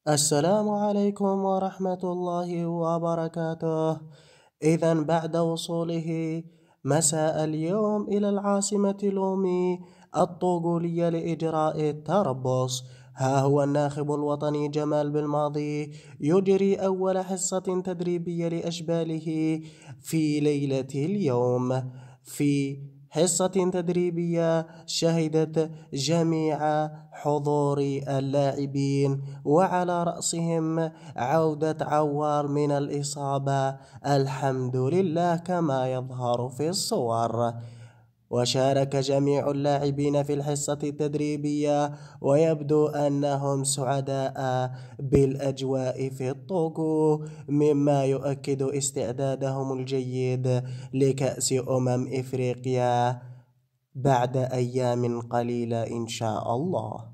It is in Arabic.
السلام عليكم ورحمة الله وبركاته. إذا بعد وصوله مساء اليوم إلى العاصمة لومي الطوغولية لإجراء التربص، ها هو الناخب الوطني جمال بالماضي يجري أول حصة تدريبية لأشباله في ليلة اليوم. في حصة تدريبية شهدت جميع حضور اللاعبين، وعلى رأسهم عودة عوار من الإصابة الحمد لله كما يظهر في الصور. وشارك جميع اللاعبين في الحصة التدريبية، ويبدو أنهم سعداء بالأجواء في الطوكو، مما يؤكد استعدادهم الجيد لكأس إفريقيا بعد أيام قليلة إن شاء الله.